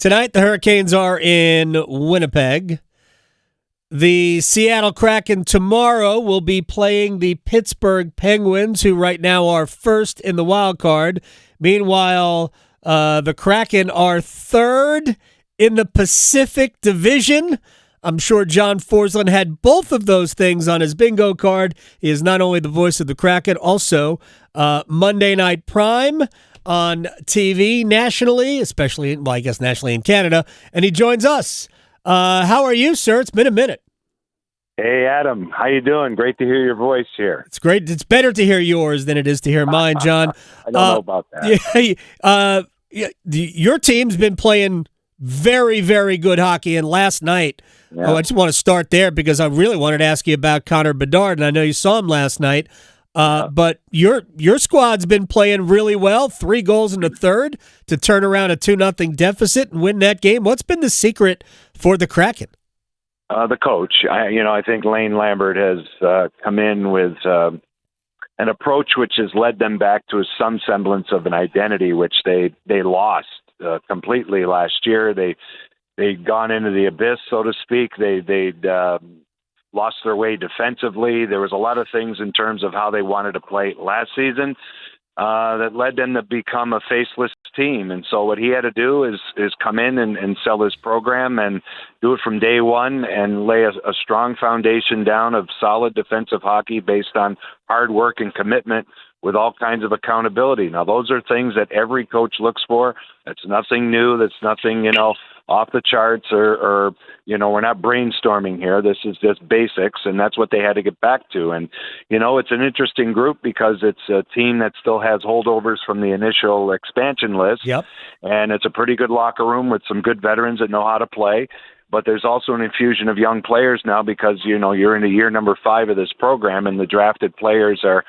Tonight, the Hurricanes are in Winnipeg. The Seattle Kraken tomorrow will be playing the Pittsburgh Penguins, who right now are first in the wild card. Meanwhile, the Kraken are third in the Pacific Division. I'm sure John Forslund had both of those things on his bingo card. He is not only the voice of the Kraken, also Monday Night Prime on TV nationally, especially, well, I guess nationally in Canada, and he joins us. How are you, sir? It's been a minute. Hey, Adam. How you doing? Great to hear your voice here. It's great. It's better to hear yours than it is to hear mine, John. I don't know about that. Your team's been playing very, very good hockey, and last night, I just want to start there because I really wanted to ask you about Connor Bedard, and I know you saw him last night. But your squad's been playing really well. 3 goals in the third to turn around a 2-0 deficit and win that game. What's been the secret for the Kraken? The coach. I think Lane Lambert has come in with an approach which has led them back to some semblance of an identity, which they lost completely last year. They'd gone into the abyss, so to speak. They'd lost their way defensively. There was a lot of things in terms of how they wanted to play last season that led them to become a faceless team. And so what he had to do is come in and sell his program and do it from day one and lay a strong foundation down of solid defensive hockey based on hard work and commitment with all kinds of accountability. Now, those are things that every coach looks for. That's nothing new. That's nothing, off the charts or we're not brainstorming here. This is just basics, and that's what they had to get back to. And, it's an interesting group because it's a team that still has holdovers from the initial expansion list. Yep. And it's a pretty good locker room with some good veterans that know how to play. But there's also an infusion of young players now because, you're in year number 5 of this program, and the drafted players are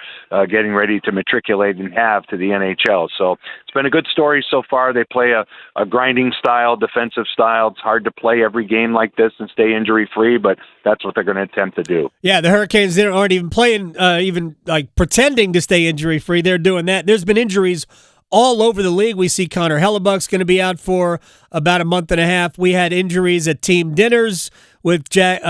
getting ready to matriculate and have to the NHL. So it's been a good story so far. They play a grinding style, defensive style. It's hard to play every game like this and stay injury-free, but that's what they're going to attempt to do. Yeah, the Hurricanes aren't even playing, even like pretending to stay injury-free. They're doing that. There's been injuries all over the league. We see Connor Hellebuck's going to be out for about a month and a half. We had injuries at team dinners with Jack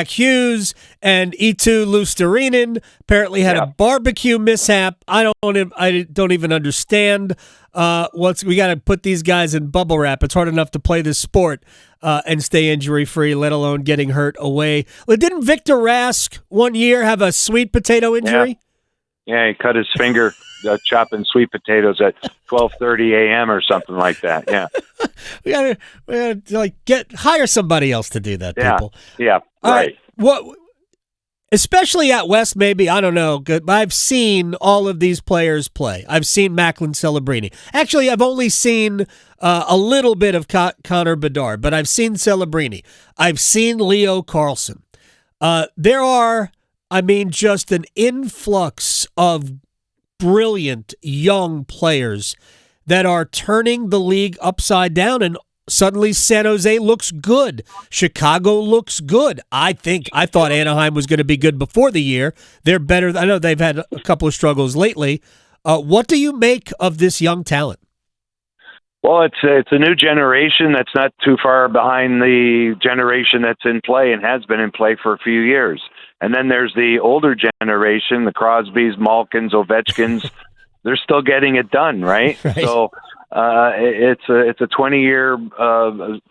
Hughes, and Eetu Luostarinen apparently had a barbecue mishap. I don't even understand we got to put these guys in bubble wrap. It's hard enough to play this sport and stay injury free, let alone getting hurt away. Didn't Victor Rask one year have a sweet potato injury? Yeah, he cut his finger chopping sweet potatoes at 12:30 a.m. or something like that. Yeah, we gotta hire somebody else to do that. People. Yeah, all right. What? Especially out west, maybe, I don't know. I've seen all of these players play. I've seen Macklin, Celebrini. Actually, I've only seen a little bit of Connor Bedard, but I've seen Celebrini. I've seen Leo Carlsson. There are, just an influx of brilliant young players that are turning the league upside down, and suddenly San Jose looks good. Chicago looks good. I thought Anaheim was going to be good before the year. They're better. I know they've had a couple of struggles lately. What do you make of this young talent? Well, it's a new generation that's not too far behind the generation that's in play and has been in play for a few years. And then there's the older generation, the Crosbys, Malkins, Ovechkins. They're still getting it done, right? So it's a 20-year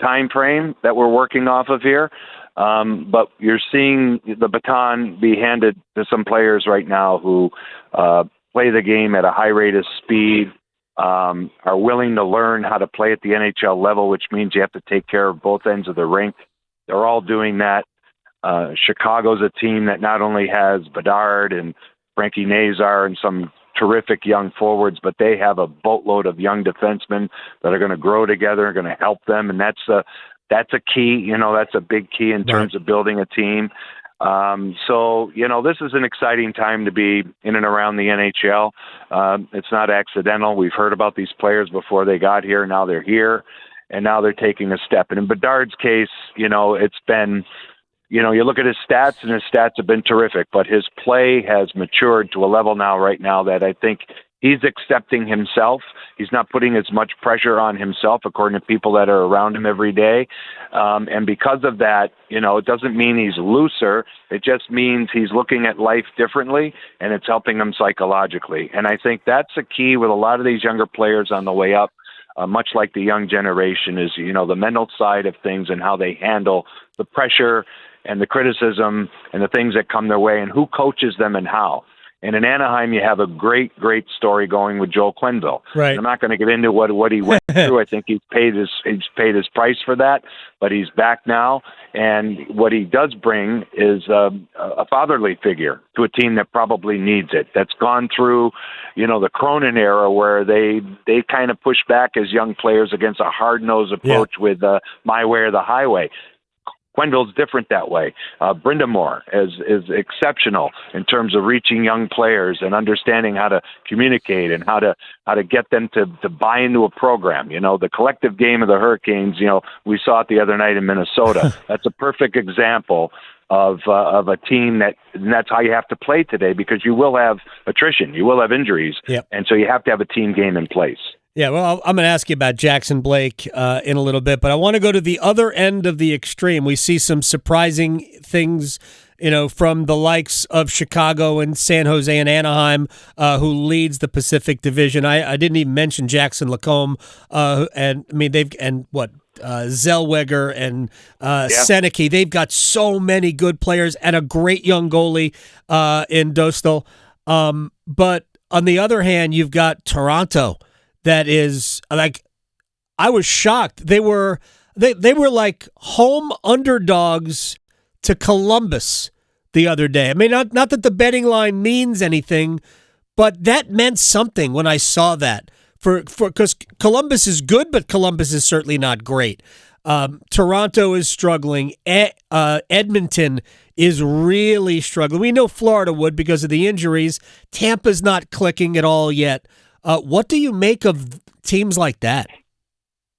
time frame that we're working off of here. But you're seeing the baton be handed to some players right now who play the game at a high rate of speed, are willing to learn how to play at the NHL level, which means you have to take care of both ends of the rink. They're all doing that. Chicago's a team that not only has Bedard and Frankie Nazar and some terrific young forwards, but they have a boatload of young defensemen that are going to grow together and going to help them. And that's a key, that's a big key in terms of building a team. So, this is an exciting time to be in and around the NHL. It's not accidental. We've heard about these players before they got here. Now they're here, and now they're taking a step. And in Bedard's case, it's been, you look at his stats, and his stats have been terrific, but his play has matured to a level right now that I think he's accepting himself. He's not putting as much pressure on himself, according to people that are around him every day. And because of that, it doesn't mean he's looser. It just means he's looking at life differently, and it's helping him psychologically. And I think that's a key with a lot of these younger players on the way up, much like the young generation, is, the mental side of things and how they handle the pressure and the criticism and the things that come their way, and who coaches them and how. And in Anaheim, you have a great, great story going with Joel Quenneville. Right. I'm not going to get into what he went through. I think he's paid his price for that, but he's back now. And what he does bring is a fatherly figure to a team that probably needs it. That's gone through, the Cronin era, where they kind of push back as young players against a hard-nosed approach with my way or the highway. Quenneville's different that way. Brind'amour is exceptional in terms of reaching young players and understanding how to communicate and how to get them to buy into a program. The collective game of the Hurricanes, we saw it the other night in Minnesota. That's a perfect example of a team and that's how you have to play today, because you will have attrition, you will have injuries, and so you have to have a team game in place. Yeah, well, I'm going to ask you about Jackson Blake in a little bit, but I want to go to the other end of the extreme. We see some surprising things, from the likes of Chicago and San Jose and Anaheim, who leads the Pacific Division. I didn't even mention Jackson Lacombe, Zellweger and Seneke. They've got so many good players and a great young goalie in Dostal. But on the other hand, you've got Toronto. That is, like, I was shocked. They were like home underdogs to Columbus the other day. I mean, not that the betting line means anything, but that meant something when I saw that. Because Columbus is good, but Columbus is certainly not great. Toronto is struggling. Edmonton is really struggling. We know Florida would because of the injuries. Tampa's not clicking at all yet. What do you make of teams like that?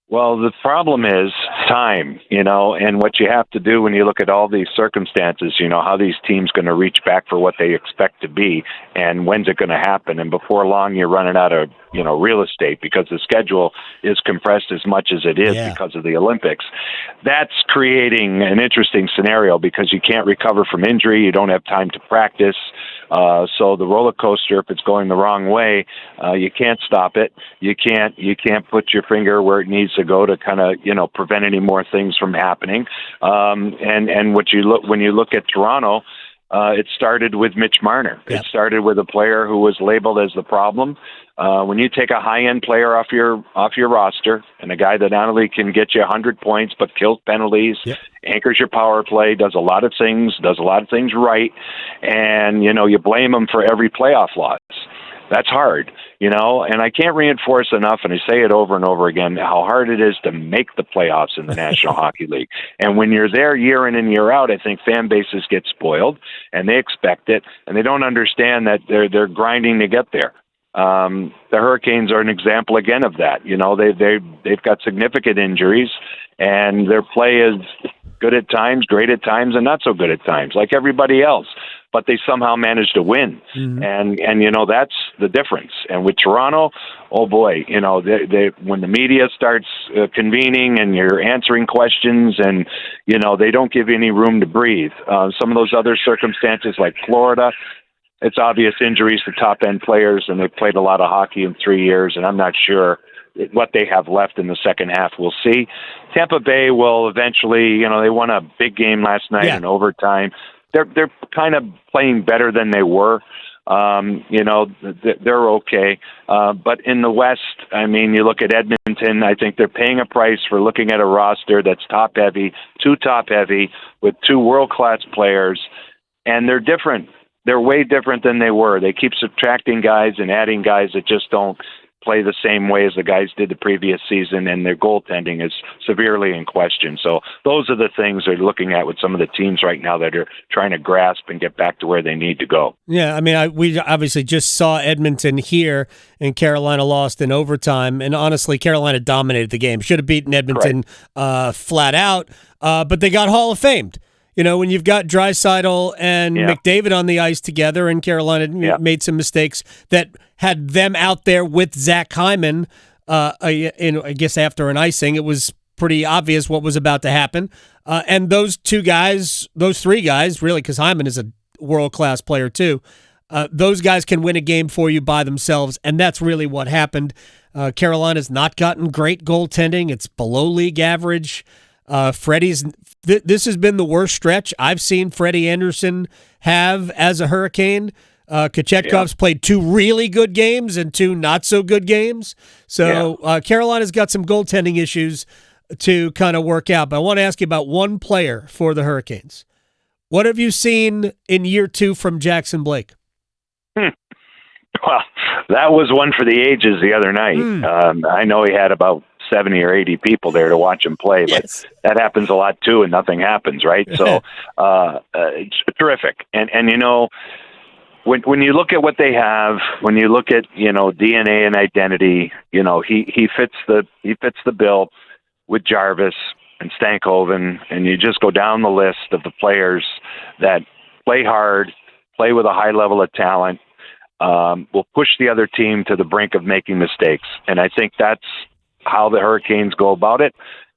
Well, the problem is time, and what you have to do when you look at all these circumstances, how these teams going to reach back for what they expect to be, and when's it going to happen. And before long, you're running out of, real estate, because the schedule is compressed as much as it is because of the Olympics. That's creating an interesting scenario, because you can't recover from injury. You don't have time to practice. So the roller coaster, if it's going the wrong way, you can't stop it. You can't put your finger where it needs to go to kind of, prevent any more things from happening. And when you look at Toronto, it started with Mitch Marner. Yep. It started with a player who was labeled as the problem. When you take a high-end player off your roster, and a guy that not only can get you 100 points but kills penalties, anchors your power play, does a lot of things right, and you blame him for every playoff loss. That's hard, and I can't reinforce enough, and I say it over and over again, how hard it is to make the playoffs in the National Hockey League. And when you're there year in and year out, I think fan bases get spoiled, and they expect it, and they don't understand that they're grinding to get there. The Hurricanes are an example again of that. They've got significant injuries, and their play is good at times, great at times, and not so good at times, like everybody else. But they somehow managed to win, and that's the difference. And with Toronto, oh boy, they when the media starts convening and you're answering questions, and they don't give you any room to breathe. Some of those other circumstances, like Florida, it's obvious injuries to top-end players, and they've played a lot of hockey in 3 years, and I'm not sure what they have left in the second half. We'll see. Tampa Bay will eventually, they won a big game last night in overtime. They're kind of playing better than they were. They're okay. But in the West, you look at Edmonton, I think they're paying a price for looking at a roster that's too top-heavy, with two world-class players, and they're different. They're way different than they were. They keep subtracting guys and adding guys that just don't play the same way as the guys did the previous season, and their goaltending is severely in question. So those are the things they're looking at with some of the teams right now that are trying to grasp and get back to where they need to go. Yeah, we obviously just saw Edmonton here, and Carolina lost in overtime, and honestly, Carolina dominated the game. Should have beaten Edmonton flat out, but they got Hall of Famed. when you've got Draisaitl and Yeah. McDavid on the ice together, and Carolina made some mistakes that had them out there with Zach Hyman, I guess after an icing, it was pretty obvious what was about to happen. And those three guys, really, because Hyman is a world-class player too, those guys can win a game for you by themselves, and that's really what happened. Carolina's not gotten great goaltending. It's below league average. Freddie's this has been the worst stretch I've seen Freddie Anderson have as a Hurricane. Kochetkov's played 2 really good games and 2 not so good games. So Carolina's got some goaltending issues to kind of work out. But I want to ask you about one player for the Hurricanes. What have you seen in year 2 from Jackson Blake? Well, that was one for the ages the other night. I know he had about 70 or 80 people there to watch him play, but that happens a lot too, and nothing happens, right? So it's terrific. And when you look at what they have, when you look at DNA and identity, he fits the bill with Jarvis and Stankoven, and you just go down the list of the players that play hard, play with a high level of talent, will push the other team to the brink of making mistakes. And I think that's how the Hurricanes go about it.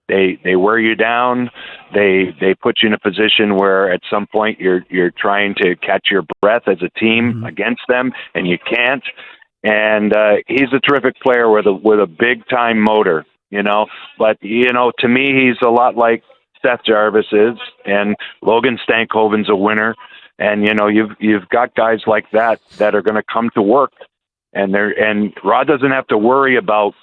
They wear you down. They put you in a position where at some point you're trying to catch your breath as a team against them, and you can't. And he's a terrific player with a big time motor, But to me, he's a lot like Seth Jarvis is, and Logan Stankoven's a winner. And you've got guys like that are going to come to work, and Rod doesn't have to worry about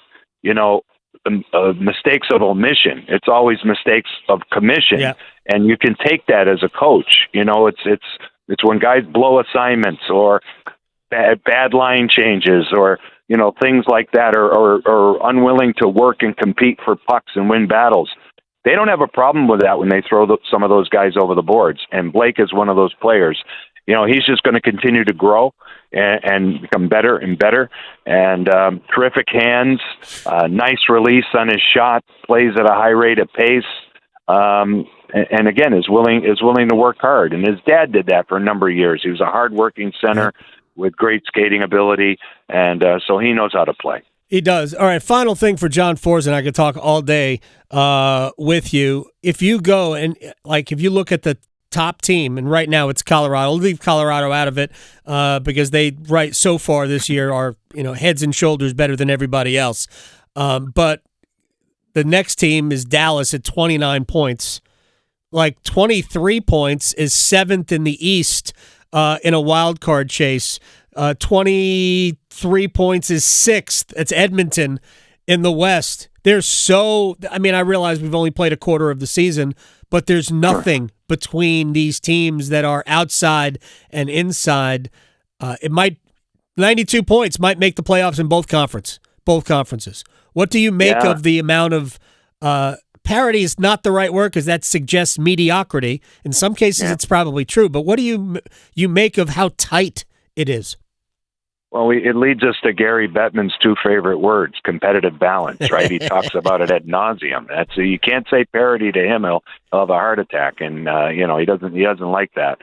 mistakes of omission. It's always mistakes of commission, and you can take that as a coach. It's when guys blow assignments or bad line changes or things like that, or unwilling to work and compete for pucks and win battles. They don't have a problem with that when they throw some of those guys over the boards. And Blake is one of those players. He's just going to continue to grow and become better and better. And terrific hands, nice release on his shot, plays at a high rate of pace. And again, is willing to work hard. And his dad did that for a number of years. He was a hardworking center with great skating ability, and so he knows how to play. He does. All right, final thing for John Forslund. I could talk all day with you. If you go and, if you look at the top team, and right now it's Colorado, I'll leave Colorado out of it because they, so far this year are, heads and shoulders better than everybody else. But the next team is Dallas at 29 points. 23 points is 7th in the East in a wild card chase. 23 points is 6th. It's Edmonton in the West. I realize we've only played a quarter of the season, but there's nothing between these teams that are outside and inside. 92 points might make the playoffs in both conferences. What do you make of the amount of parity is not the right word because that suggests mediocrity. In some cases, it's probably true. But what do you make of how tight it is? Well, it leads us to Gary Bettman's 2 favorite words: competitive balance. Right? He talks about it ad nauseum. You can't say parity to him; he'll have a heart attack, and he doesn't like that.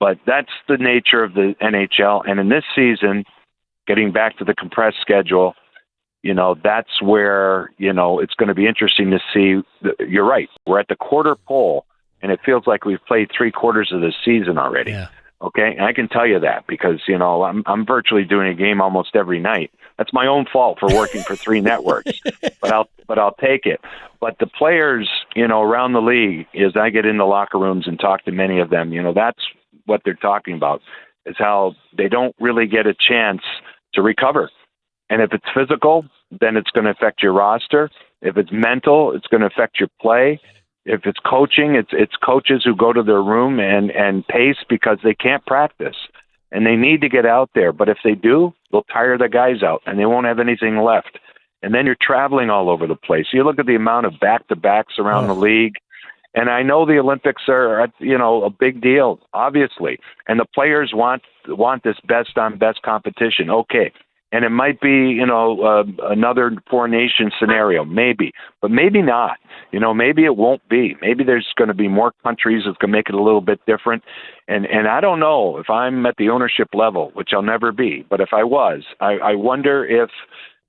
But that's the nature of the NHL. And in this season, getting back to the compressed schedule, that's where it's going to be interesting to see. You're right. We're at the quarter pole, and it feels like we've played 3/4 of the season already. Yeah. Okay, and I can tell you that because I'm virtually doing a game almost every night. That's my own fault for working for 3 networks, but I'll take it. But the players, around the league, as I get in the locker rooms and talk to many of them, that's what they're talking about, is how they don't really get a chance to recover. And if it's physical, then it's going to affect your roster. If it's mental, it's going to affect your play. If it's coaching, it's coaches who go to their room and pace because they can't practice. And they need to get out there. But if they do, they'll tire the guys out and they won't have anything left. And then you're traveling all over the place. You look at the amount of back-to-backs around the league. And I know the Olympics are, a big deal, obviously. And the players want this best-on-best competition. Okay. And it might be, another 4-nation scenario, maybe, but maybe not. maybe it won't be. Maybe there's going to be more countries that's going to make it a little bit different. And I don't know if I'm at the ownership level, which I'll never be, but if I was, I wonder if,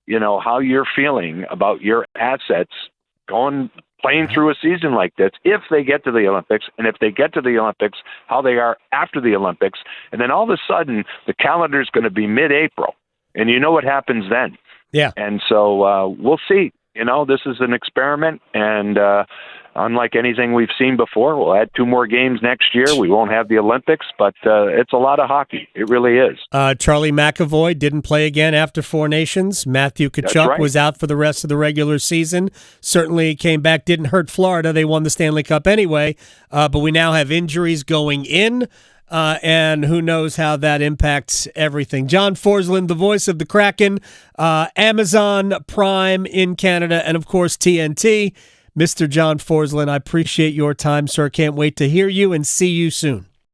how you're feeling about your assets playing through a season like this, if they get to the Olympics, and if they get to the Olympics, how they are after the Olympics. And then all of a sudden, the calendar is going to be mid-April. And you know what happens then. Yeah. And so we'll see. This is an experiment, and unlike anything we've seen before, we'll add 2 more games next year. We won't have the Olympics, but it's a lot of hockey. It really is. Charlie McAvoy didn't play again after 4 Nations. Matthew Tkachuk was out for the rest of the regular season. Certainly came back, didn't hurt Florida. They won the Stanley Cup anyway, but we now have injuries going in. And who knows how that impacts everything. John Forslund, the voice of the Kraken, Amazon Prime in Canada, and, of course, TNT. Mr. John Forslund, I appreciate your time, sir. Can't wait to hear you and see you soon.